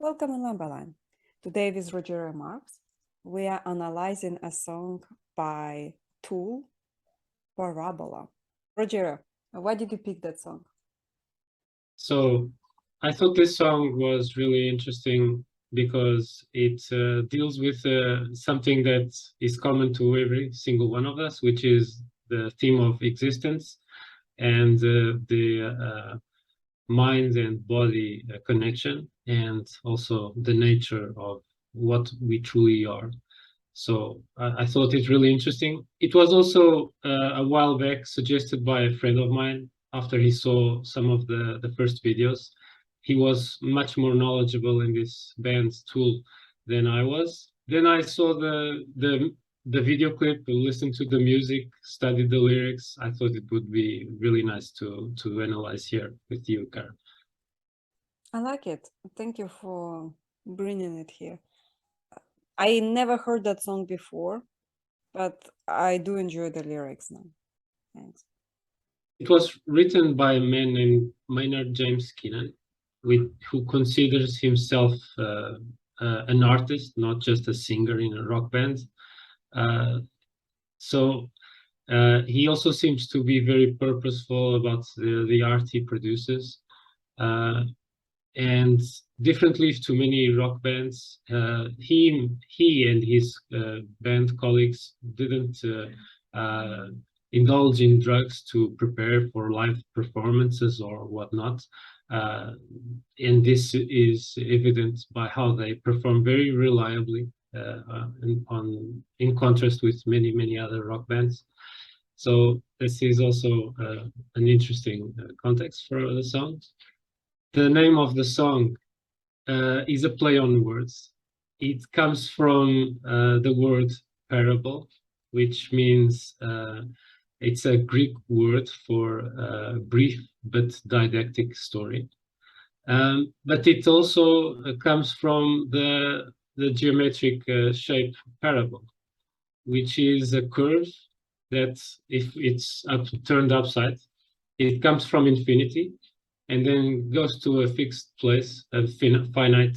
Welcome in Line by Line. Today with Rogério Marques, we are analyzing a song by Tool, Parabola. Rogério, why did you pick that song? So I thought this song was really interesting because it deals with something that is common to every single one of us, which is the theme of existence and the mind and body connection, and also the nature of what we truly are. So I thought it really interesting. It was also a while back suggested by a friend of mine after he saw some of the first videos. He was much more knowledgeable in this band Tool than I was. Then I saw the video clip, listened to the music, studied the lyrics. I thought it would be really nice to analyze here with you, Karen. I like it. Thank you for bringing it here. I never heard that song before, but I do enjoy the lyrics now. Thanks. It was written by a man named Maynard James Keenan, who considers himself an artist, not just a singer in a rock band. So he also seems to be very purposeful about the art he produces. And differently to many rock bands, he and his band colleagues didn't indulge in drugs to prepare for live performances or whatnot. And this is evident by how they perform very reliably in contrast with many other rock bands. So this is also an interesting context for the song. The name of the song is a play on words. It comes from the word parable, which means it's a Greek word for brief but didactic story. But it also comes from the geometric shape parable, which is a curve that, if it's turned upside, it comes from infinity and then goes to a fixed place, a finite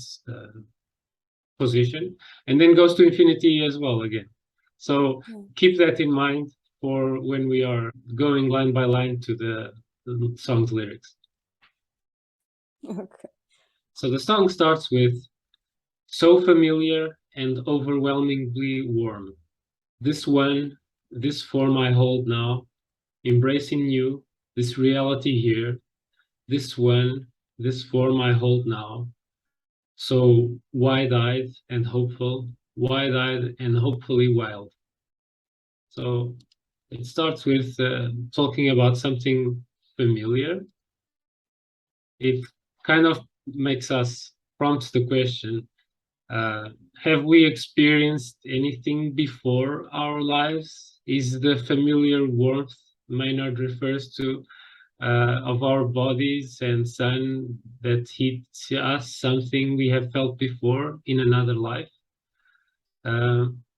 position, and then goes to infinity as well again. So keep that in mind for when we are going line by line to the song's lyrics. Okay. So the song starts with, so familiar and overwhelmingly warm. This one, this form I hold now, embracing you, this reality here, this one, this form I hold now. So wide-eyed and hopeful, wide-eyed and hopefully wild. So it starts with talking about something familiar. It kind of makes us prompt the question, have we experienced anything before our lives? Is the familiar warmth Maynard refers to of our bodies and sun that hits us something we have felt before in another life?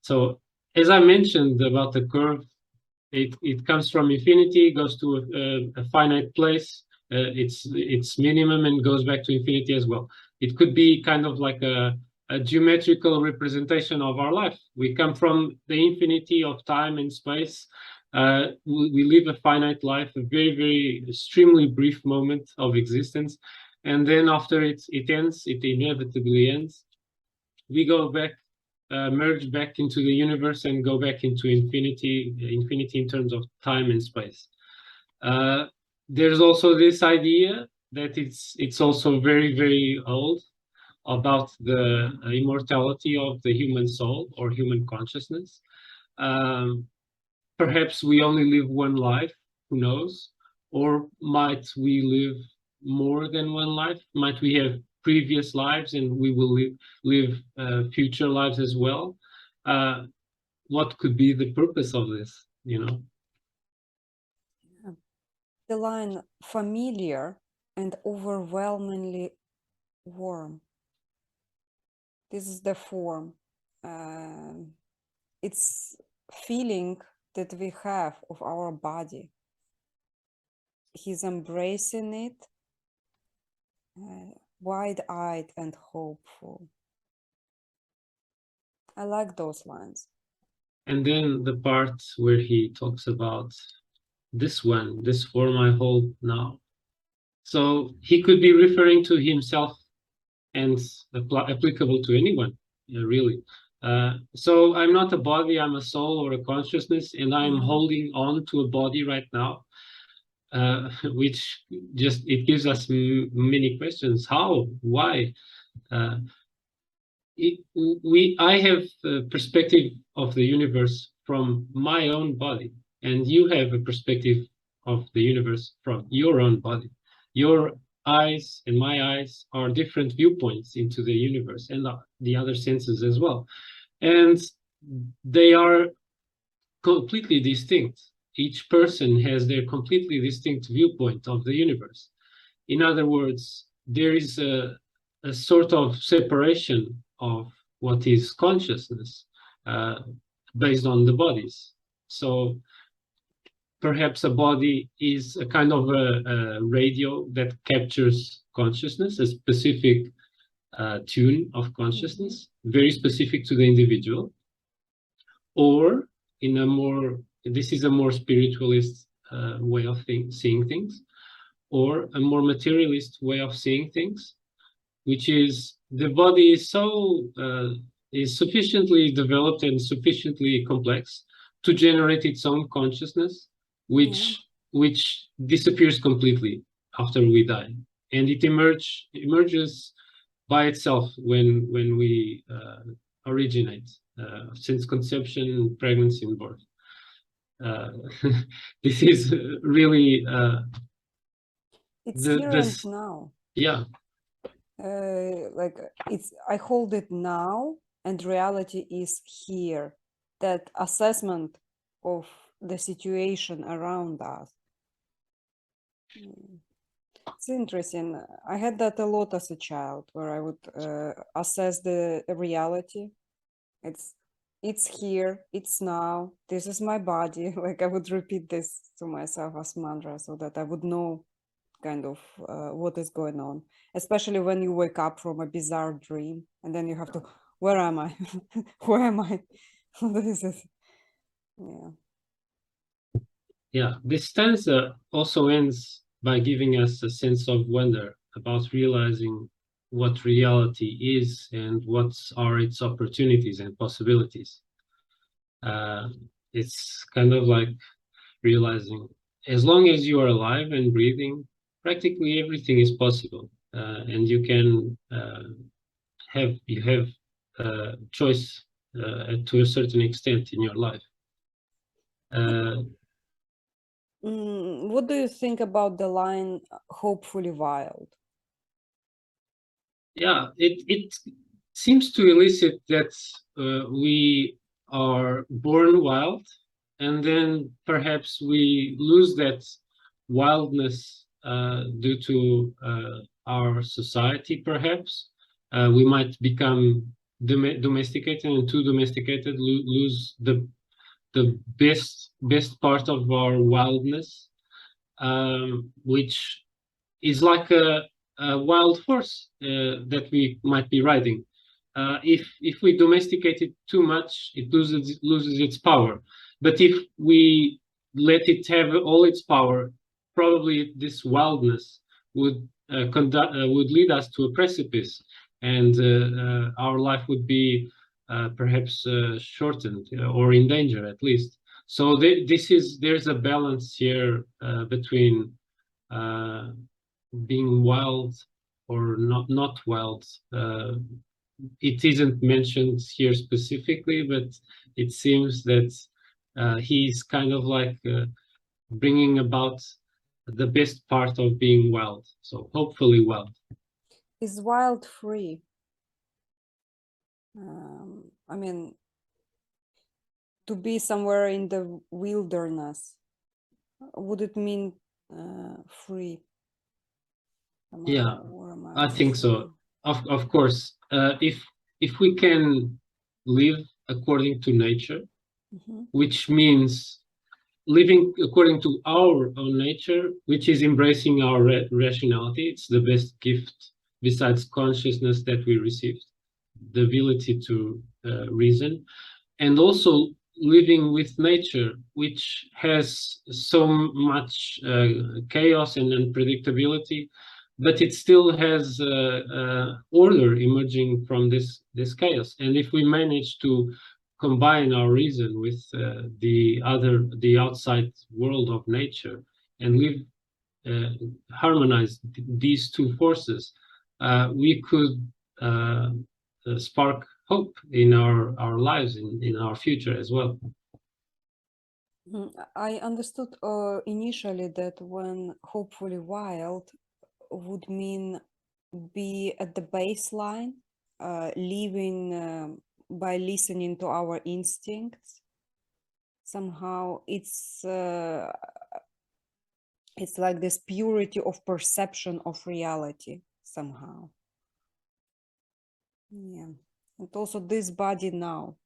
So as I mentioned about the curve, it comes from infinity, goes to a finite place, it's minimum and goes back to infinity as well. It could be kind of like a geometrical representation of our life. We come from the infinity of time and space. We live a finite life, a very extremely brief moment of existence, and then after it ends, it inevitably ends. We go back, merge back into the universe and go back into infinity in terms of time and space. There's also this idea that it's also very old, about the immortality of the human soul or human consciousness. Perhaps we only live one life, who knows? Or might we live more than one life? Might we have previous lives and we will live future lives as well? What could be the purpose of this, you know? The line familiar and overwhelmingly warm. This is the form. It's feeling that we have of our body. He's embracing it. wide-eyed and hopeful. I like those lines. And then the part where he talks about this one, this form I hold now. So he could be referring to himself and applicable to anyone, really. So I'm not a body, I'm a soul or a consciousness, and I'm holding on to a body right now, which just, it gives us many questions. How? Why? I have a perspective of the universe from my own body, and you have a perspective of the universe from your own body. Your eyes and my eyes are different viewpoints into the universe, and the other senses as well. And they are completely distinct. Each person has their completely distinct viewpoint of the universe. In other words, there is a sort of separation of what is consciousness based on the bodies. So perhaps a body is a kind of a radio that captures consciousness, a specific tune of consciousness, very specific to the individual. Or in a more, this is a more spiritualist way of seeing things, or a more materialist way of seeing things, which is the body is sufficiently developed and sufficiently complex to generate its own consciousness, which disappears completely after we die, and it emerges by itself when we originate, since conception, pregnancy, and birth. This is really it's here and now. Yeah. Like I hold it now, and reality is here. That assessment of the situation around us. It's interesting. I had that a lot as a child, where I would assess the reality. It's here, it's now, this is my body. Like I would repeat this to myself as mantra so that I would know kind of what is going on, especially when you wake up from a bizarre dream and then you have to, where am I? Where am I? This is, yeah. This stanza also ends by giving us a sense of wonder about realizing what reality is and what are its opportunities and possibilities. It's kind of like realizing, as long as you are alive and breathing, practically everything is possible, and you can have choice to a certain extent in your life. What do you think about the line "hopefully wild"? Yeah, it seems to elicit that we are born wild, and then perhaps we lose that wildness due to our society. Perhaps we might become domesticated, and too domesticated, lose the best part of our wildness, which is like a wild horse that we might be riding. If we domesticate it too much, it loses its power. But if we let it have all its power, probably this wildness would lead us to a precipice, and our life would be perhaps shortened or in danger at least. So there's a balance here between being wild or not wild. It isn't mentioned here specifically, but it seems that he's kind of like bringing about the best part of being wild. So hopefully wild. Is wild free? I mean, to be somewhere in the wilderness, would it mean free? Yeah, I think so. Of course, if we can live according to nature, which means living according to our own nature, which is embracing our rationality. It's the best gift besides consciousness that we received, the ability to reason, and also living with nature, which has so much chaos and unpredictability, but it still has order emerging from this chaos. And if we manage to combine our reason with the outside world of nature and live harmonize these two forces, we could spark hope in our lives, in our future as well. I understood initially that when hopefully wild would mean be at the baseline, living by listening to our instincts. Somehow it's like this purity of perception of reality somehow. Yeah. And also this body now,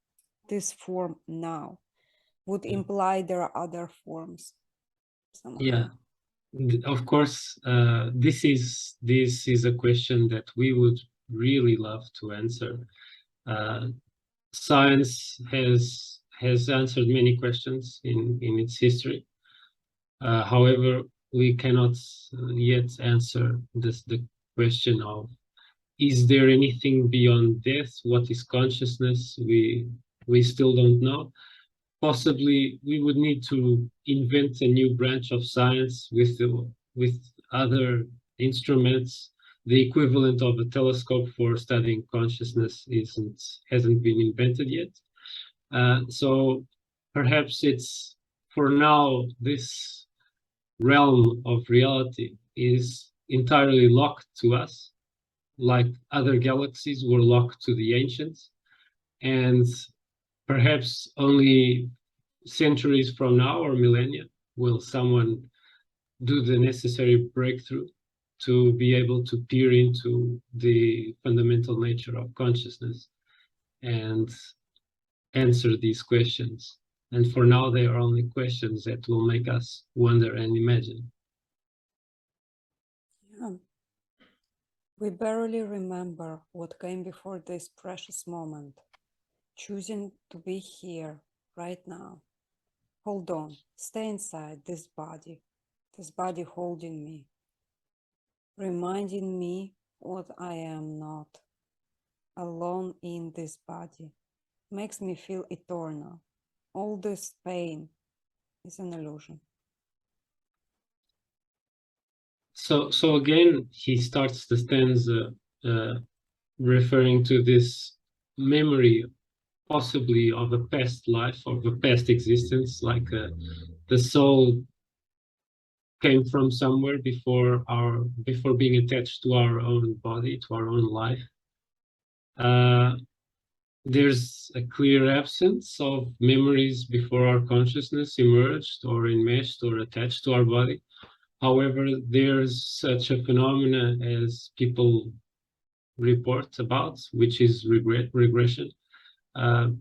this form now, would imply there are other forms somehow. Yeah, of course, this is a question that we would really love to answer. Science has answered many questions in its history. However, we cannot yet answer the question of, is there anything beyond death? What is consciousness? We still don't know. Possibly we would need to invent a new branch of science with other instruments. The equivalent of a telescope for studying consciousness hasn't been invented yet. So perhaps it's, for now, this realm of reality is entirely locked to us, like other galaxies were locked to the ancients. And perhaps only centuries from now or millennia will someone do the necessary breakthrough to be able to peer into the fundamental nature of consciousness and answer these questions. And for now, they are only questions that will make us wonder and imagine. Yeah. We barely remember what came before this precious moment, choosing to be here right now. Hold on, stay inside this body holding me, reminding me what I am not, alone in this body, makes me feel eternal. All this pain is an illusion. So again, he starts the stanza referring to this memory, possibly of a past life, of a past existence, like the soul came from somewhere before being attached to our own body, to our own life. There's a clear absence of memories before our consciousness emerged or enmeshed or attached to our body. However, there's such a phenomena as people report about, which is regression.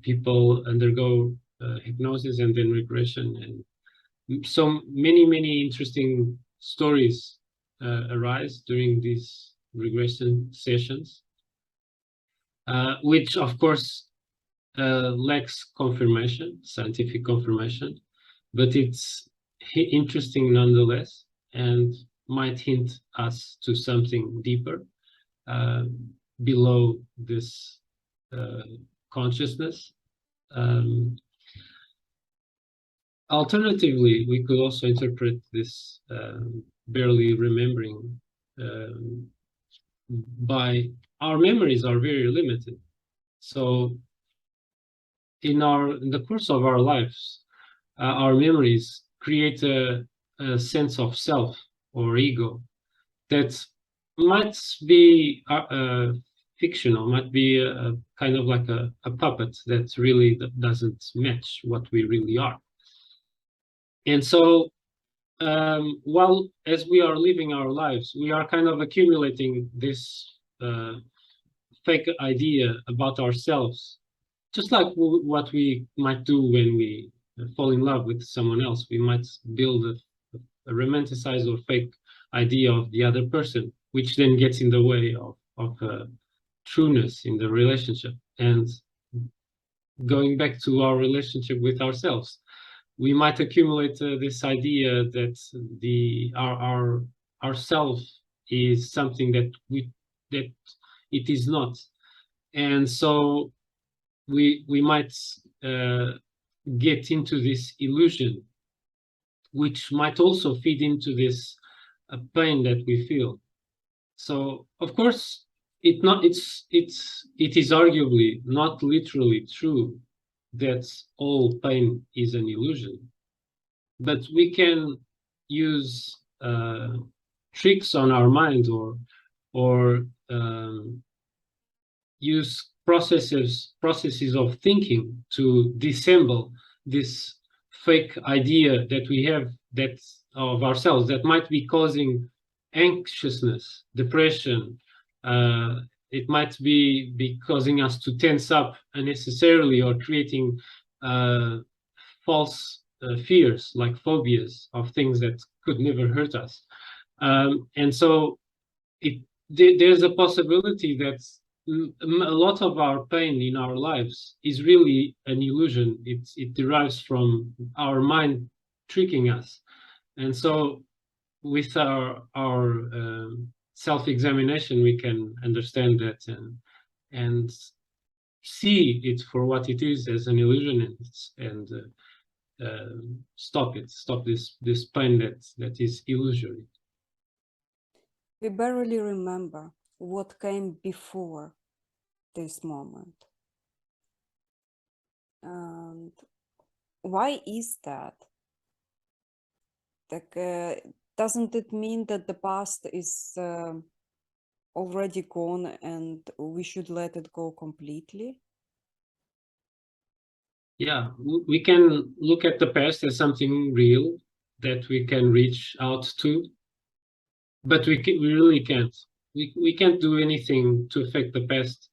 People undergo hypnosis and then regression, and so many interesting stories arise during these regression sessions, which of course lacks confirmation, scientific confirmation, but it's interesting nonetheless and might hint us to something deeper below this consciousness. Alternatively, we could also interpret this barely remembering by our memories are very limited. So in the course of our lives, our memories create a sense of self or ego that might be fictional, might be a kind of like a puppet that really doesn't match what we really are. And so while as we are living our lives, we are kind of accumulating this fake idea about ourselves, just like what we might do when we fall in love with someone else. We might build a romanticized or fake idea of the other person, which then gets in the way of trueness in the relationship. And going back to our relationship with ourselves, we might accumulate this idea that our self is something that it is not, and so we might get into this illusion, which might also feed into this pain that we feel. So of course it is arguably not literally true that all pain is an illusion, but we can use tricks on our mind, or use processes of thinking to dissemble this fake idea that we have that of ourselves that might be causing anxiousness, depression. It might be causing us to tense up unnecessarily, or creating false fears, like phobias of things that could never hurt us. And so there's a possibility that a lot of our pain in our lives is really an illusion. It derives from our mind tricking us. And so with our self-examination, we can understand that and see it for what it is, as an illusion, and stop this pain that is illusory. We barely remember what came before this moment. And why is that? Like, doesn't it mean that the past is already gone and we should let it go completely? Yeah, we can look at the past as something real that we can reach out to, but we really can't. We can't do anything to affect the past.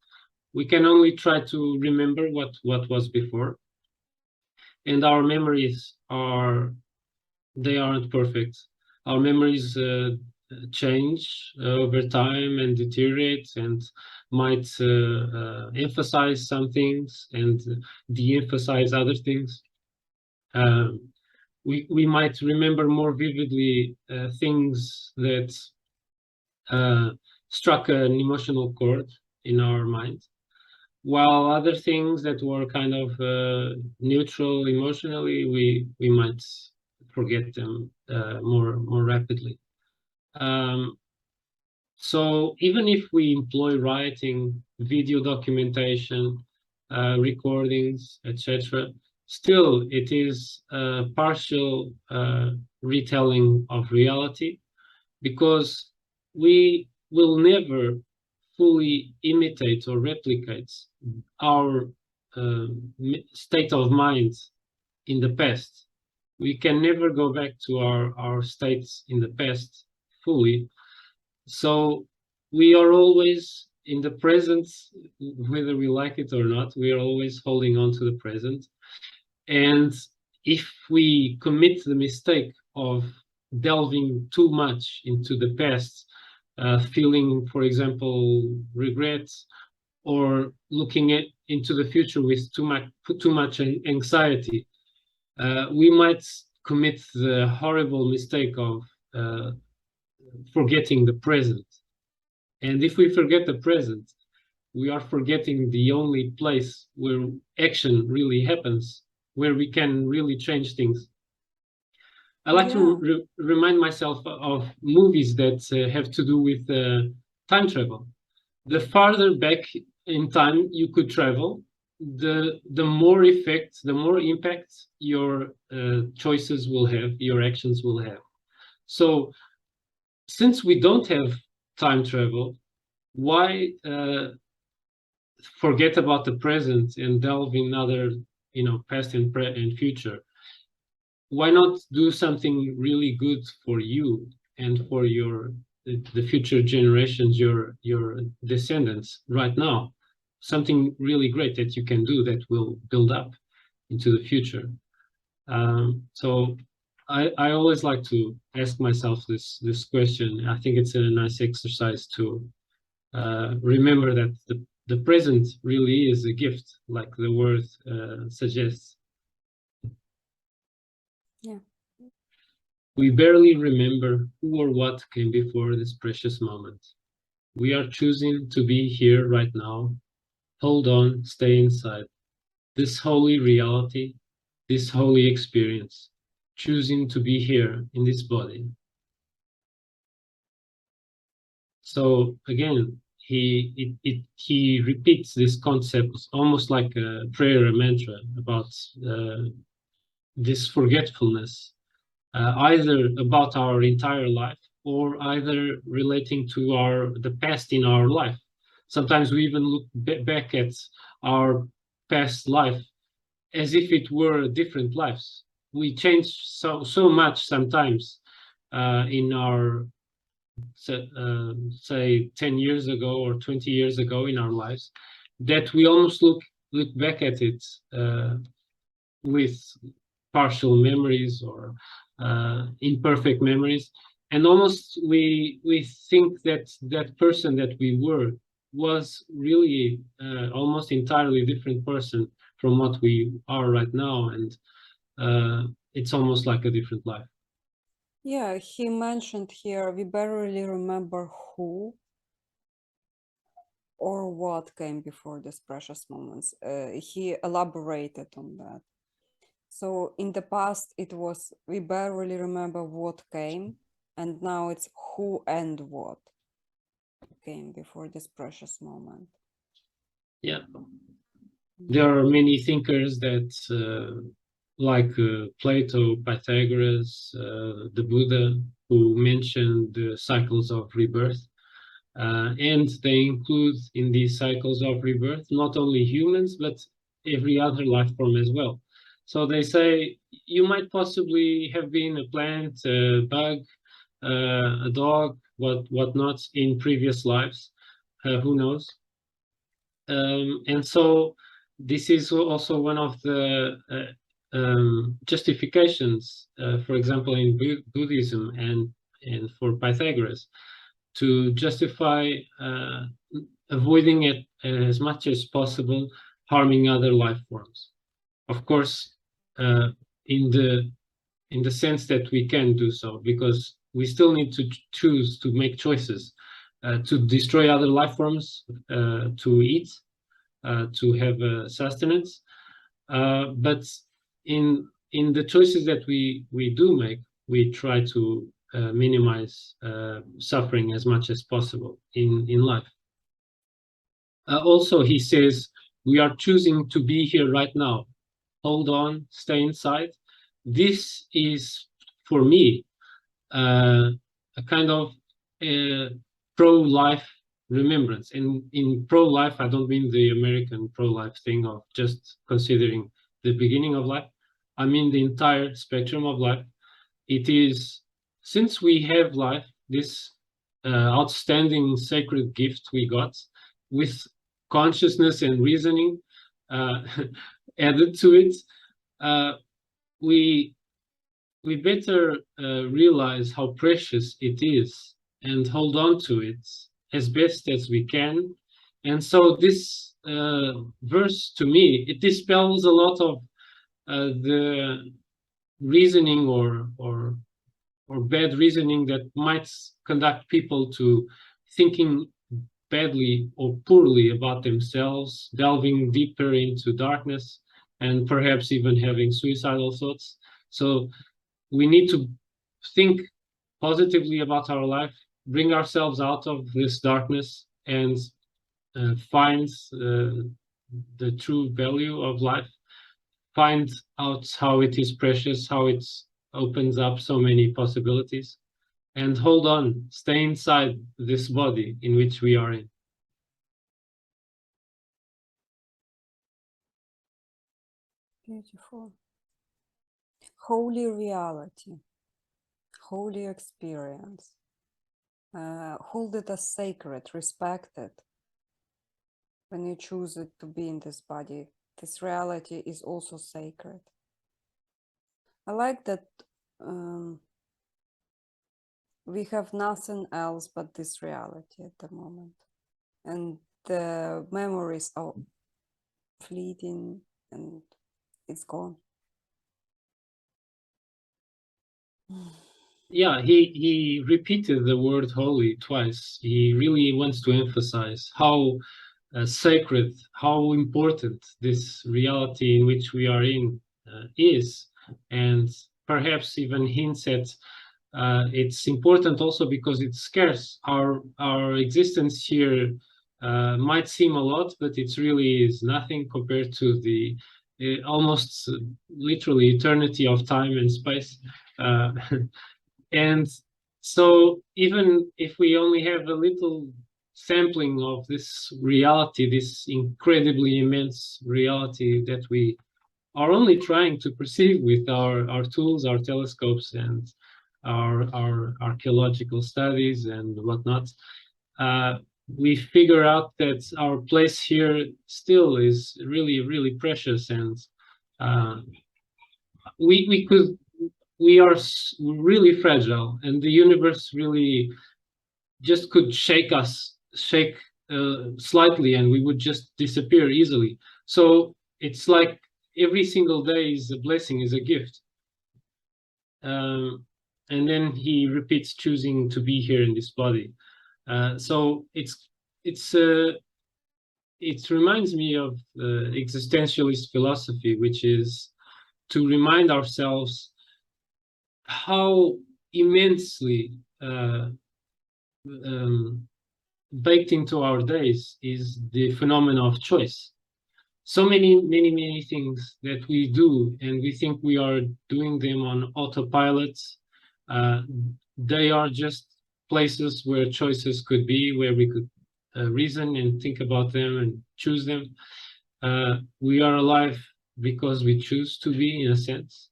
We can only try to remember what was before. And our memories they aren't perfect. Our memories change over time and deteriorate, and might emphasize some things and de-emphasize other things. We might remember more vividly things that struck an emotional chord in our mind, while other things that were kind of neutral emotionally, we might forget them more rapidly. So even if we employ writing, video documentation, recordings, etc., still it is a partial retelling of reality, because we will never fully imitate or replicate our state of mind in the past. We can never go back to our states in the past fully. So we are always in the present, whether we like it or not. We are always holding on to the present. And if we commit the mistake of delving too much into the past, feeling, for example, regrets, or looking into the future with too much anxiety, we might commit the horrible mistake of forgetting the present. And if we forget the present, we are forgetting the only place where action really happens, where we can really change things. I like to remind myself of movies that have to do with time travel. The farther back in time you could travel, the more effect, the more impact your choices will have, your actions will have. So since we don't have time travel, why forget about the present and delve in other, past and future? Why not do something really good for you and for the future generations, your descendants right now? Something really great that you can do that will build up into the future. So I always like to ask myself this question. I think it's a nice exercise to remember that the present really is a gift, like the word suggests. Yeah. We barely remember who or what came before this precious moment. We are choosing to be here right now. Hold on, stay inside. This holy reality, this holy experience, choosing to be here in this body. So again, he repeats this concept almost like a prayer, a mantra about this forgetfulness, either about our entire life or either relating to the past in our life. Sometimes we even look back at our past life as if it were different lives. We change so much sometimes in our say 10 years ago or 20 years ago in our lives, that we almost look back at it with partial memories or imperfect memories, and almost we think that that person that we were was really almost entirely different person from what we are right now, and it's almost like a different life. Yeah, he mentioned here we barely remember who or what came before these precious moments. He elaborated on that. So in the past, it was we barely remember what came, and now it's who and what came before this precious moment. Yeah, there are many thinkers that like Plato, Pythagoras, the Buddha, who mentioned the cycles of rebirth. And they include in these cycles of rebirth not only humans, but every other life form as well. So they say you might possibly have been a plant, a bug, a dog, whatnot in previous lives. Who knows? And so this is also one of the justifications, for example, in Buddhism and for Pythagoras, to justify avoiding it as much as possible, harming other life forms. Of course, uh, in the sense that we can do so, because we still need to choose to make choices to destroy other life forms, to eat, to have sustenance. But in the choices that we do make, we try to minimize suffering as much as possible in life. Also, he says, we are choosing to be here right now. Hold on, stay inside. This is, for me, a kind of pro-life remembrance. And in pro-life, I don't mean the American pro-life thing of just considering the beginning of life. I mean the entire spectrum of life. It is, since we have life, this outstanding sacred gift we got with consciousness and reasoning uh, added to it, uh, we we better realize how precious it is and hold on to it as best as we can. And so this verse, to me, it dispels a lot of the reasoning or bad reasoning that might conduct people to thinking badly or poorly about themselves, delving deeper into darkness, and perhaps even having suicidal thoughts. So we need to think positively about our life, bring ourselves out of this darkness, and find the true value of life, find out how it is precious, how it opens up so many possibilities, and hold on, stay inside this body in which we are in. Beautiful. Holy reality, holy experience. Hold it as sacred, respect it. When you choose it to be in this body, this reality is also sacred. I like that we have nothing else but this reality at the moment. and the memories are fleeting and it's gone. Yeah, he repeated the word holy twice. He really wants to emphasize how sacred, how important this reality in which we are in is, and perhaps even hints at it's important also because it's scarce. Our existence here might seem a lot, but it really is nothing compared to the almost literally eternity of time and space. Uh, and so even if we only have a little sampling of this reality, this incredibly immense reality that we are only trying to perceive with our tools, our telescopes, and our archaeological studies and whatnot, uh, we figure out that our place here still is really, really precious, and uh, we could we are really fragile, and the universe really just could shake us, shake slightly, and we would just disappear easily. So it's like every single day is a blessing, is a gift. And then he repeats choosing to be here in this body. So it's it reminds me of existentialist philosophy, which is to remind ourselves how immensely um, baked into our days is the phenomena of choice. So many things that we do, and we think we are doing them on autopilot. Uh, they are just places where choices could be, where we could reason and think about them and choose them. We are alive because we choose to be, in a sense.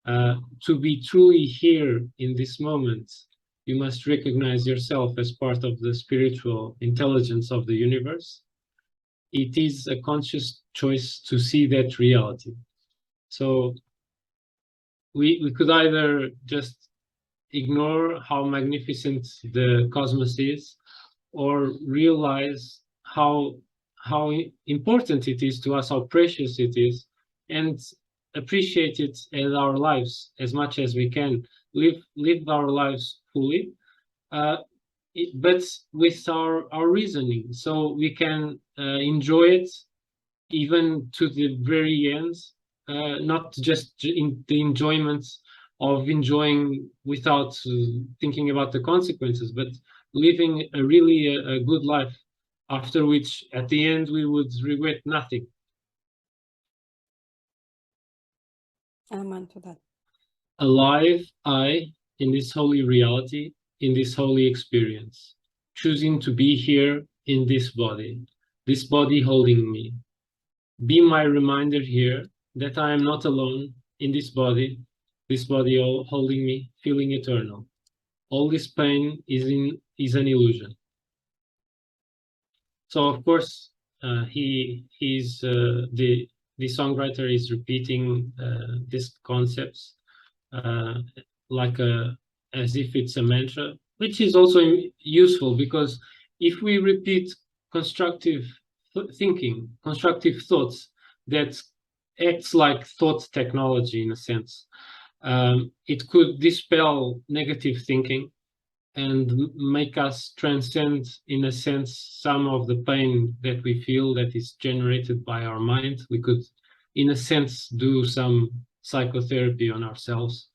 To be truly here in this moment, you must recognize yourself as part of the spiritual intelligence of the universe. It is a conscious choice to see that reality. So we could either just ignore how magnificent the cosmos is, or realize how important it is to us, how precious it is, and appreciate it as our lives as much as we can. Live our lives fully, uh, but with our reasoning, so we can enjoy it even to the very end, not just in the enjoyment of enjoying without thinking about the consequences, but living a really a good life, after which at the end we would regret nothing. Amen to that. Alive, I, in this holy reality, in this holy experience, choosing to be here in this body holding me. Be my reminder here that I am not alone in this body all holding me, feeling eternal. All this pain is an illusion. So of course, he's the songwriter is repeating these concepts uh, like as if it's a mantra, which is also useful, because if we repeat constructive thinking, constructive thoughts, that acts like thought technology in a sense. It could dispel negative thinking and make us transcend, in a sense, some of the pain that we feel that is generated by our mind. We could, in a sense, do some psychotherapy on ourselves,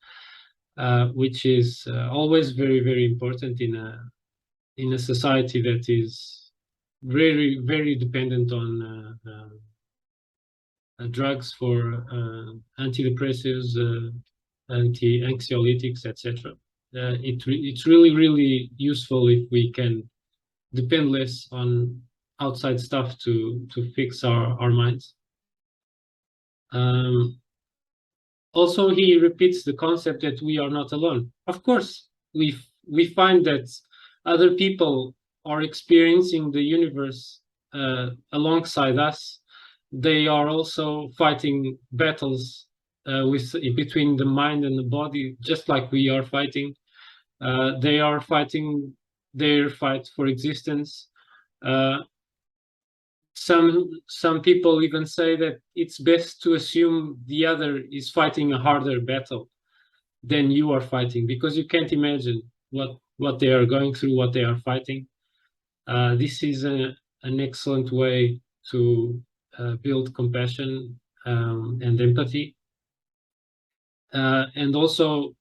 which is always very important in a society that is very dependent on drugs for antidepressives, anxiolytics, etc. It's really useful if we can depend less on outside stuff to fix our minds. Also, he repeats the concept that we are not alone. Of course, we find that other people are experiencing the universe alongside us. They are also fighting battles between the mind and the body, just like we are fighting. They are fighting their fight for existence. Some people even say that it's best to assume the other is fighting a harder battle than you are fighting, because you can't imagine what they are going through, what they are fighting. This is an excellent way to build compassion and empathy, and also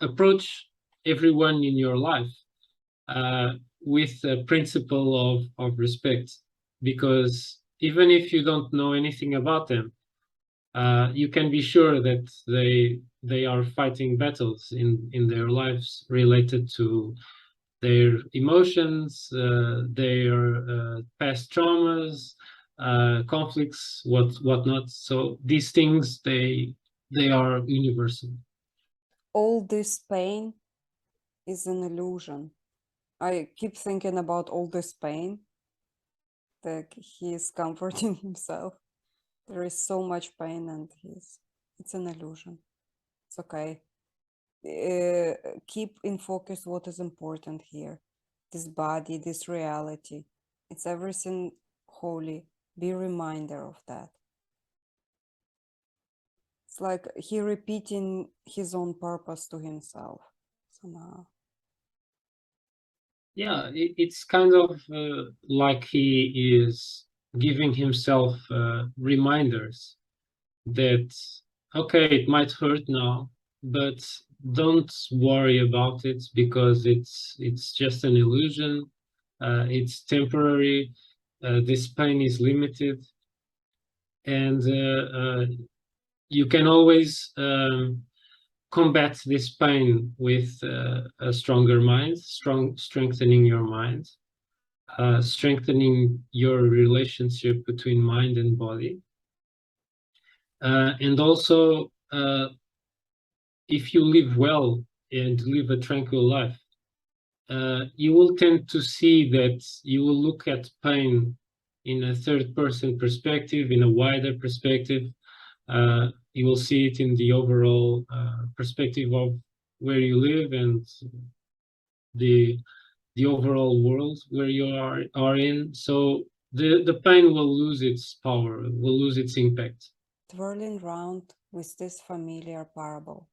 approach everyone in your life with a principle of respect, because even if you don't know anything about them, you can be sure that they are fighting battles in their lives related to their emotions, their past traumas, conflicts, whatnot. So these things, they are universal. All this pain is an illusion. I keep thinking about all this pain that he is comforting himself. There is so much pain, and it's an illusion. It's okay. Keep in focus what is important here. This body, this reality. It's everything holy. Be a reminder of that. It's like he repeating his own purpose to himself somehow. Yeah, it's kind of like he is giving himself reminders that, okay, it might hurt now, but don't worry about it, because it's just an illusion. It's temporary. This pain is limited, and you can always combat this pain with a stronger mind, strengthening your mind, strengthening your relationship between mind and body, and also if you live well and live a tranquil life, you will tend to see that you will look at pain in a third-person perspective, in a wider perspective. You will see it in the overall perspective of where you live and the overall world where you are in. So the pain will lose its power, will lose its impact. Twirling round with this familiar parable,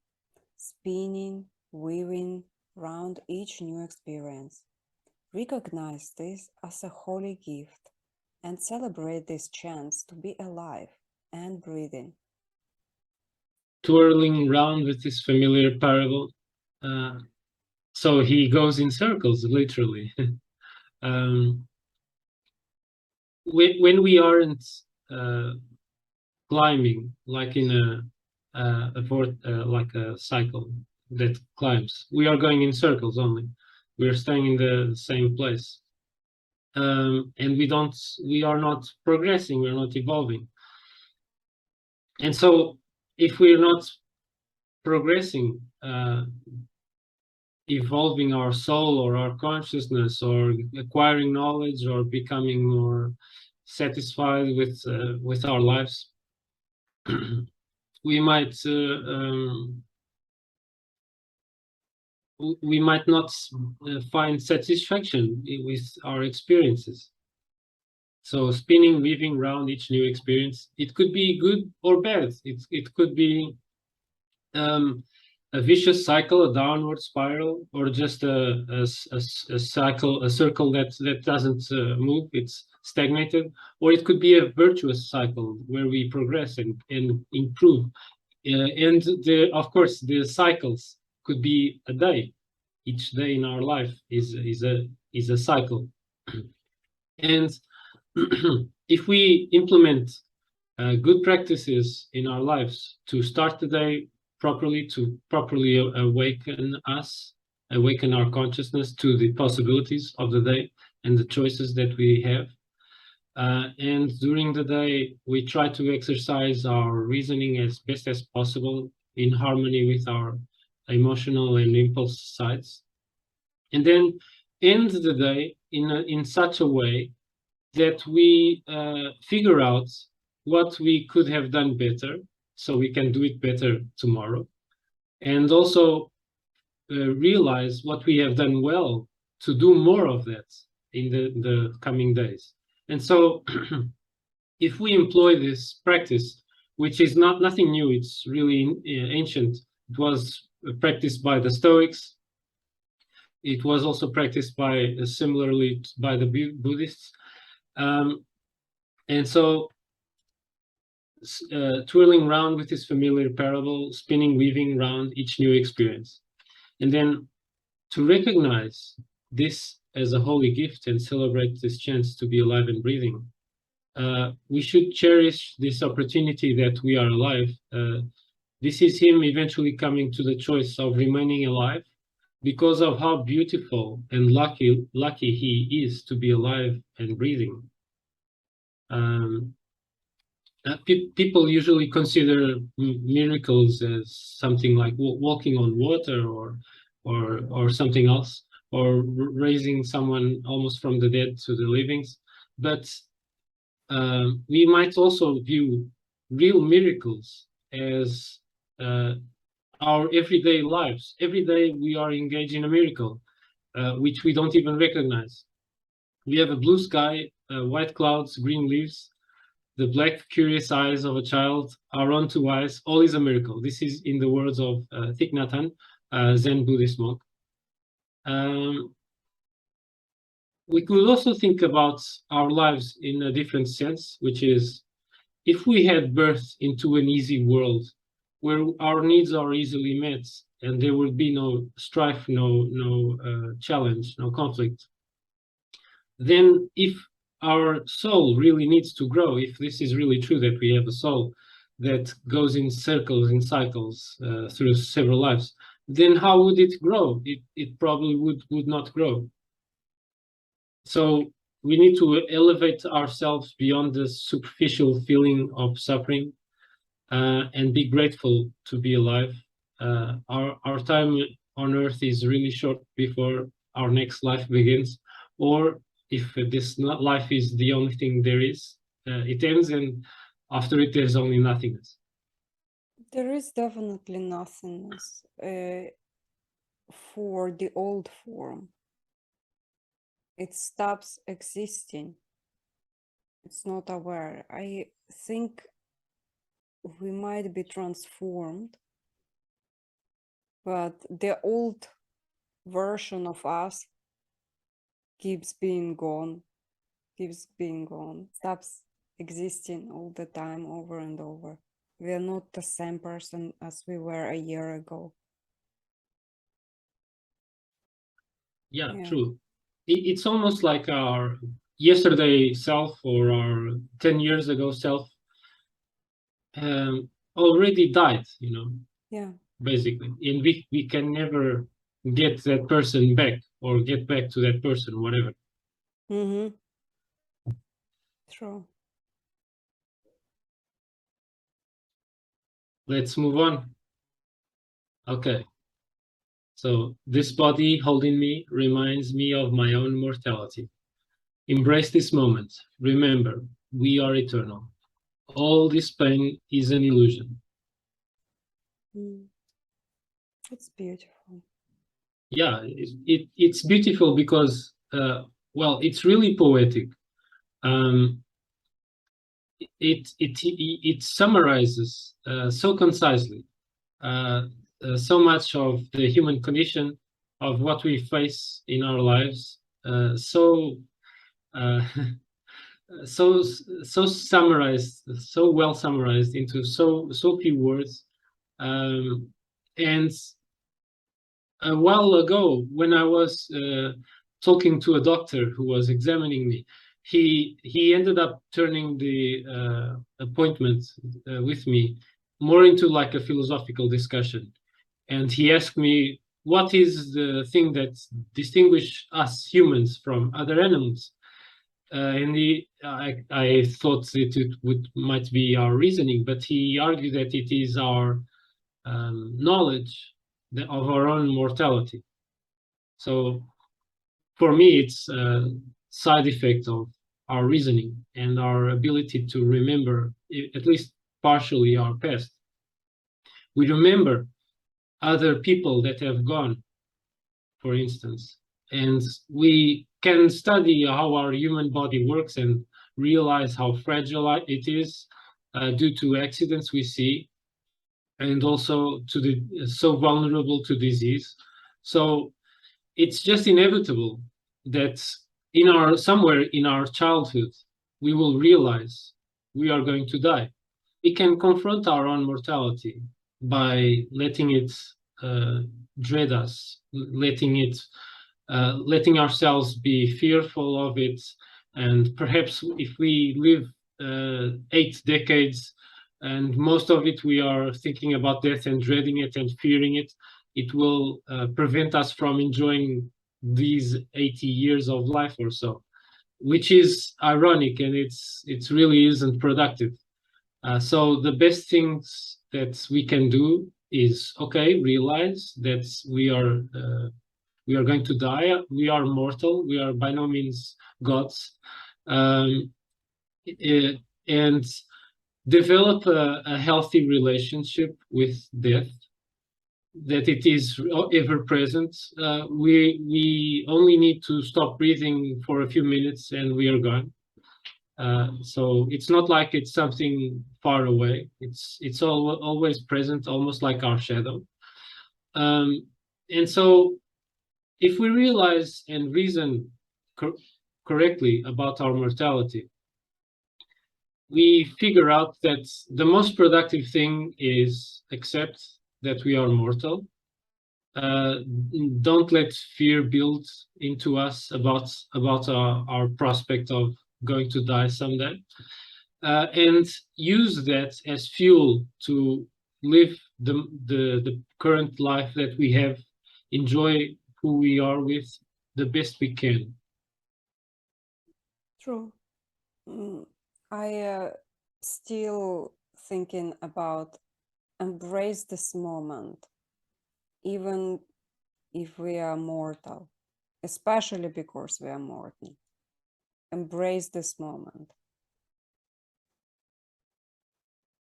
spinning, weaving round each new experience. Recognize this as a holy gift and celebrate this chance to be alive and breathing. Twirling round with this familiar parable. So he goes in circles, literally. When we aren't climbing, like in like a cycle that climbs, we are going in circles only. We are staying in the same place, and we are not progressing. We're not evolving. And so, if we're not progressing, evolving our soul or our consciousness, or acquiring knowledge, or becoming more satisfied with our lives, we might not find satisfaction with our experiences. So spinning, weaving around each new experience, it could be good or bad. It could be a vicious cycle, a downward spiral, or just a cycle, a circle that doesn't move, it's stagnated. Or it could be a virtuous cycle where we progress and improve. And of course, the cycles could be a day. Each day in our life is a cycle. And if we implement good practices in our lives to start the day properly, to properly awaken our consciousness to the possibilities of the day and the choices that we have. And during the day, we try to exercise our reasoning as best as possible in harmony with our emotional and impulse sides. And then end the day in such a way that we figure out what we could have done better, so we can do it better tomorrow. And also realize what we have done well to do more of that in the coming days. And so if we employ this practice, which is nothing new, it's really ancient. It was practiced by the Stoics. It was also practiced by similarly by the Buddhists. And so twirling round with this familiar parable, spinning, weaving round each new experience. And then to recognize this as a holy gift and celebrate this chance to be alive and breathing, we should cherish this opportunity that we are alive. This is him eventually coming to the choice of remaining alive because of how beautiful and lucky he is to be alive and breathing. People usually consider miracles as something like walking on water or something else, or raising someone almost from the dead to the livings. But we might also view real miracles as our everyday lives. Every day we are engaged in a miracle, which we don't even recognize. We have a blue sky, white clouds, green leaves, the black, curious eyes of a child, our own two eyes. All is a miracle. This is in the words of Thich Nhat Hanh, Zen Buddhist monk. We could also think about our lives in a different sense, which is if we had birth into an easy world where our needs are easily met and there would be no strife, no challenge, no conflict, then if our soul really needs to grow, if this is really true that we have a soul that goes in circles, in cycles through several lives, then how would it grow? It probably would not grow. So we need to elevate ourselves beyond the superficial feeling of suffering and be grateful to be alive. Our time on earth is really short before our next life begins, or if this life is the only thing there is, it ends, and after it there's only nothingness. There is definitely nothingness for the old form. It stops existing. It's not aware. I think we might be transformed, but the old version of us keeps being gone, stops existing all the time, over and over. We are not the same person as we were a year ago. Yeah. True. It's almost like our yesterday self or our 10 years ago self already died, Yeah. basically. And we can never get that person back or get back to that person, whatever. Mm-hmm. True. Let's move on. Okay. So this body holding me reminds me of my own mortality. Embrace this moment. Remember, we are eternal. All this pain is an illusion. It's beautiful. Yeah, it's beautiful because, well, it's really poetic. It summarizes so concisely so much of the human condition, of what we face in our lives, so summarized, so well summarized into so few words. And a while ago, when I was talking to a doctor who was examining me, he ended up turning the appointment with me more into like a philosophical discussion. And he asked me, what is the thing that distinguishes us humans from other animals? And I thought that it might be our reasoning, but he argued that it is our knowledge of our own mortality. So for me, it's a side effect of our reasoning and our ability to remember, at least partially, our past. We remember other people that have gone, for instance, and we can study how our human body works and realize how fragile it is due to accidents we see, and also to the so vulnerable to disease. So it's just inevitable that somewhere in our childhood we will realize we are going to die. We can confront our own mortality by letting it dread us, letting ourselves be fearful of it. And perhaps if we live 8 decades and most of it we are thinking about death and dreading it and fearing it, it will prevent us from enjoying these 80 years of life or so, which is ironic, and it really isn't productive. So the best things that we can do is, okay, realize that we are going to die. We are mortal. We are by no means gods, and develop a healthy relationship with death. That it is ever present. We only need to stop breathing for a few minutes, and we are gone. So it's not like it's something far away. It's always present, almost like our shadow. And so if we realize and reason correctly about our mortality, we figure out that the most productive thing is accept that we are mortal. Don't let fear build into us about our prospect of going to die someday, and use that as fuel to live the current life that we have, enjoy who we are with the best we can. True. I still thinking about embrace this moment, even if we are mortal, especially because we are mortal. Embrace this moment.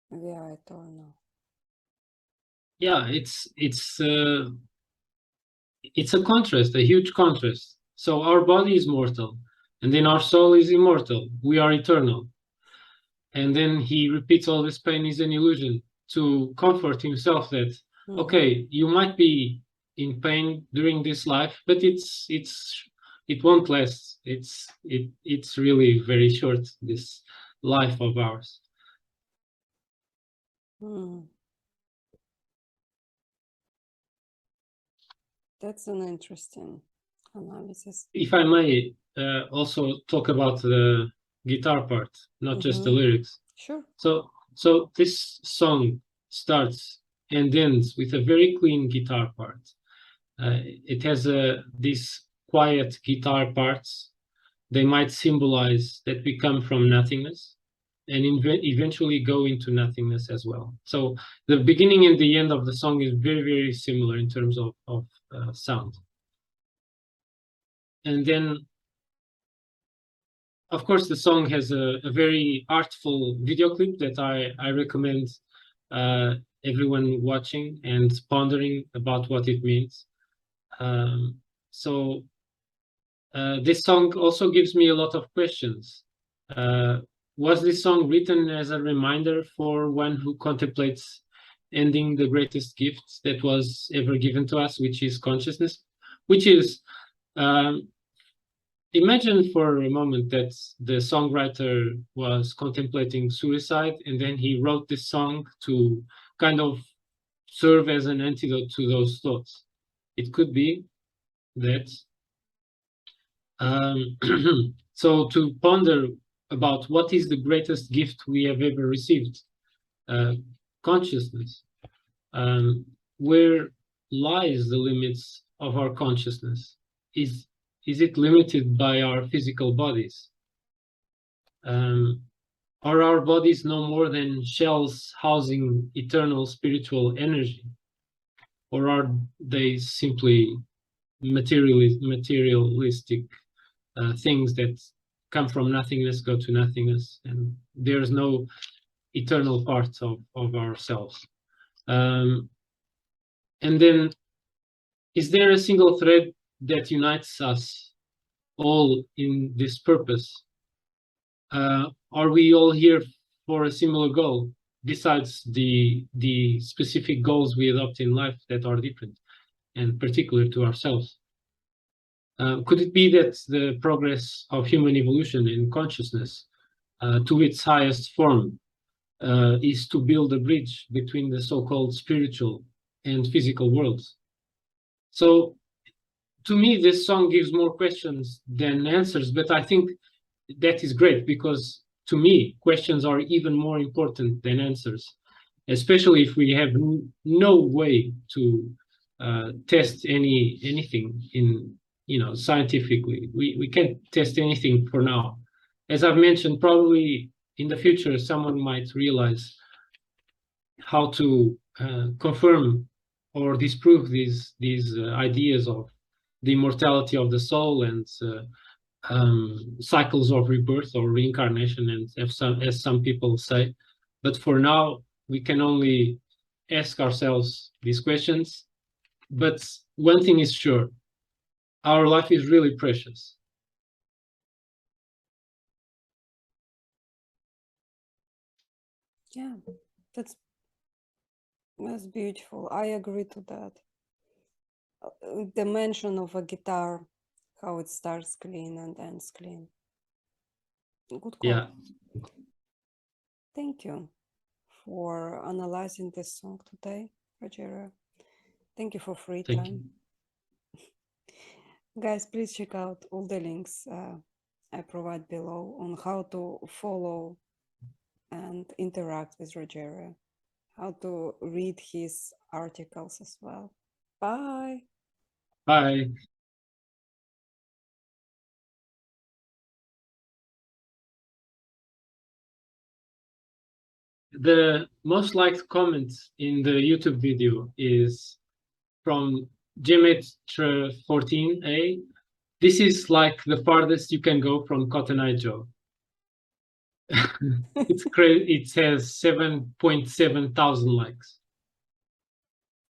We are eternal. Yeah, it's a contrast, a huge contrast. So our body is mortal, and then our soul is immortal. We are eternal. And then he repeats all this pain is an illusion to comfort himself that, okay, you might be in pain during this life, but it won't last. It's really very short, this life of ours. That's an interesting analysis. If I may also talk about the guitar part, not just the lyrics. Sure. So this song starts and ends with a very clean guitar part. It has these quiet guitar parts. They might symbolize that we come from nothingness and eventually go into nothingness as well. So the beginning and the end of the song is very, very similar in terms of sound. And then, of course, the song has a very artful video clip that I recommend everyone watching and pondering about what it means. So this song also gives me a lot of questions. Was this song written as a reminder for one who contemplates ending the greatest gift that was ever given to us, which is consciousness? Which is, imagine for a moment that the songwriter was contemplating suicide, and then he wrote this song to kind of serve as an antidote to those thoughts. It could be that. So to ponder about what is the greatest gift we have ever received, consciousness. Where lies the limits of our consciousness? Is it limited by our physical bodies? Are our bodies no more than shells housing eternal spiritual energy? Or are they simply materialistic things that come from nothingness, go to nothingness, and there's no eternal parts of ourselves? And then, is there a single thread that unites us all in this purpose? Are we all here for a similar goal, besides the specific goals we adopt in life that are different and particular to ourselves? Could it be that the progress of human evolution in consciousness to its highest form is to build a bridge between the so-called spiritual and physical worlds? So to me, this song gives more questions than answers, but I think that is great, because to me, questions are even more important than answers, especially if we have no way to test anything in, scientifically. We can't test anything for now. As I've mentioned, probably in the future, someone might realize how to confirm or disprove these ideas of the immortality of the soul and cycles of rebirth or reincarnation, and as some people say. But for now, we can only ask ourselves these questions. But one thing is sure, our life is really precious. Yeah, that's beautiful. I agree to that. The mention of a guitar, how it starts clean and ends clean. Good call. Yeah. Thank you for analyzing this song today, Rogério. Thank you for free Thank time. you. Guys, please check out all the links I provide below on how to follow and interact with Rogério, how to read his articles as well. Bye. Bye. The most liked comment in the YouTube video is from Gemet14A. This is like the farthest you can go from Cotton Eye Joe. It's crazy. It has 7.7 thousand likes.